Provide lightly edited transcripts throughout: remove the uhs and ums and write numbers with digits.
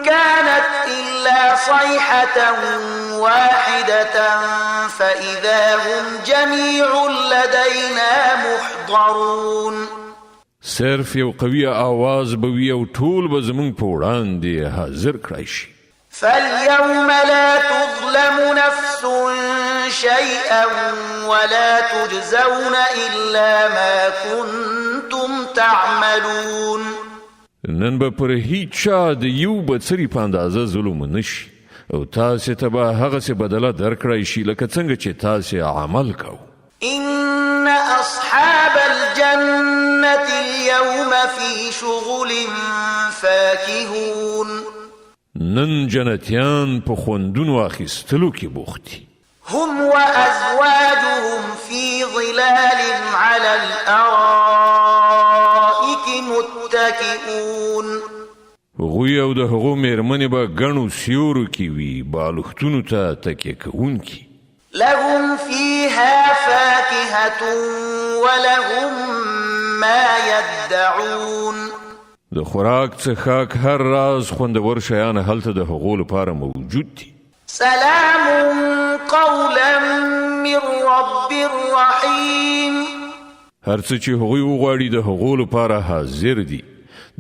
كانت إلا صيحة واحدة فإذا هم جميع لدينا محضرون. صرف یو قوي آواز به وي او ټول به زمونږ په وړاندې حاضر کړای شي. فاليوم لا تظلم نفس شيئا ولا تجزون إلا ما كنتم تعملون. نن به پر هیڅ چا د یو بڅري په اندازه ظلم نشي او تاسو ته به هغه څه بدله درکړای شي لکه څنګه چې تاسو عمل کوئ. إن أصحاب الجنة اليوم في شغل فاكهون. نن جنتیان په خوندونو اخیستلو کې بوختي. هم وأزواجهم في ظلال على الأرائك متكئون. هغوی او د هغو میرمنې به ګڼو سیورو کې وي بالښتونو ته تکیه کوونکي. لهم فيها فاكهة ولهم ما يدعون. د خوراک څخه هر راز خوندور شیان هلته د هغو لپاره موجود دي. سلام قولا من رب رحيم. هر څه چې هغوی وغواړي د هغو لپاره حاضر دي.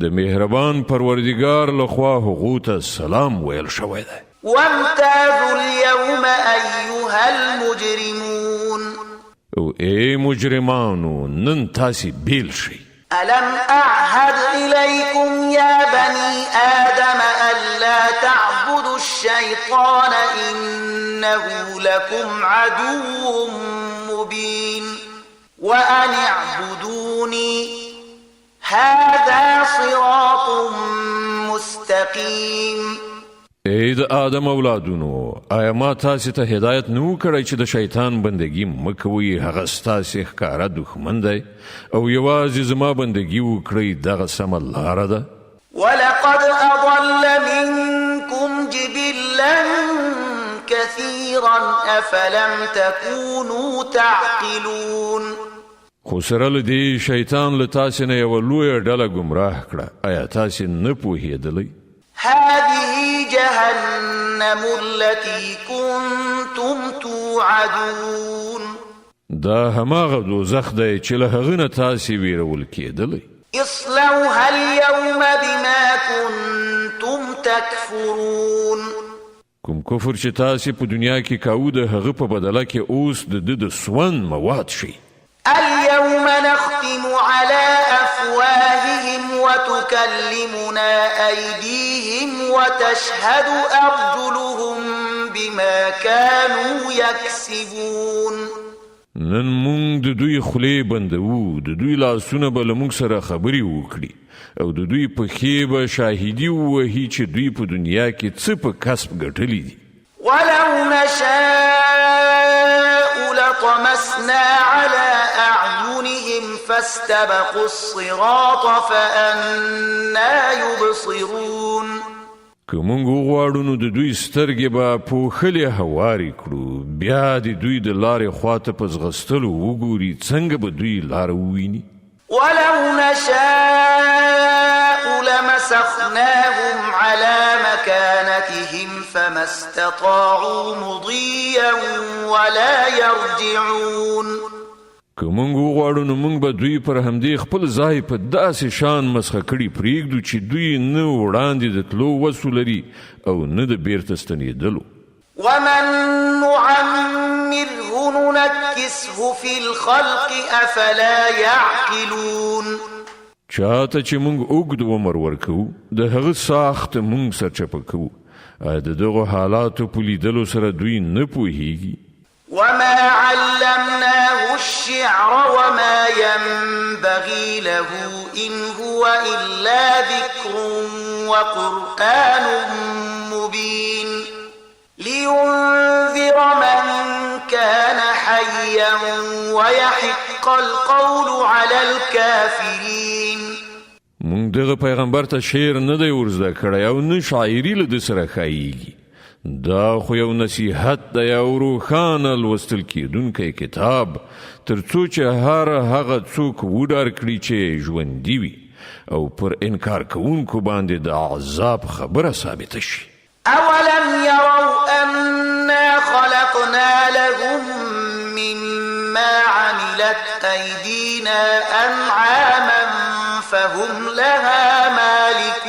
د مهربان پروردګار لخوا هغو ته سلام ویل شوی دی. وامتازوا اليوم أيها المجرمون. او ای مجرمانو نن تاسې بیل شئ. ألم أعهد إليكم يا بني آدم ألا تعبدوا الشيطان إنه لكم عدو مبين وأن اعبدوني هذا صراط مستقيم. ای د آدم اولادونو آیا ما تاسې ته هدایت نه کړی چې د شیطان بندگی مه کوئ هغه ستاسې ښکاره دښمن دی او یوازې زما بندگی وکړئ دغه سمه لاره ده. ولقد أضل منكم جبلا كثيرا أفلم تكونوا تعقلون. خو سره له دې شیطان له تاسې نه یوه لویه ډله ګمراه کړه آیا تاسې نه پوهېدلی؟ هذه جهنم التي كنتم توعدون. دا هماغه دوزخ دی چې له هغه نه تاسې ویرول کېدلی. اصلوها اليوم بما كنتم تكفرون. کوم کفر چې تاسې په دنیا کې کاوه د هغه په بدله کې اوس د ده د سون مواد شي. اليوم نختم على أفواههم وتكلمنا أيديهم وتشهد أرجلهم بما كانوا يكسبون. نن مونږ د دوی خولې بندوو د دوی لاسونه به له مونږ سره خبرې وکړي او د دوی پښې به شاهدي ووهي چې دوی په دنیا کې څه په کسب ګټلي دي. ولو نشاء لطمسنا على أعينهم فاستبقوا الصراط فأنا يبصرون. که مونږ وغواړو نو د دوی سترګې به پوښلې هوارې کړو بیا د دوی د لارې خواته په ځغستلو وګوري څنګه به دوی لاره وویني. ولو نشاء لمسخناهم على مكانتهم فما استطاعوا مضيا ولا يرجعون. که مونږ وغواړو نو مونږ به دوی پر همدې خپل ځای په داسې شان مسخه کړي پرېږدو چې دوی نه وړاندې د تلو وسو لري او نه د بیرته ستنېدلو. ومن نعمره ننكسه في الخلق أفلا يعقلون. چاته چې مونږ اوږد عمر ورکوو د هغه ساخت مونږ سرچپه کوو د دغو حالاتو په لیدلو سره دوی نه پوهیږي. وما علمناه الشعر وما ينبغي له إن هو إلا ذكر وقرآن مبين لينذر من كان حيا ويحق القول على الكافرين. مونږ دغه پیغمبر ته شعر نه دی ورزده کړی او نه شاعري له ده سره ښاییږي. دا خو یو نصیحت دی او روښانه لوستل کېدونکی کتاب تر څو چې هر هغه څوک وډار کړي چې ژوندي وي او پر انکار کوونکو باندې د عذاب خبره ثابته شي. أولم يروا أنا خلقنا لهم مما عملت أيدينا أنعاما فهم لها مالكون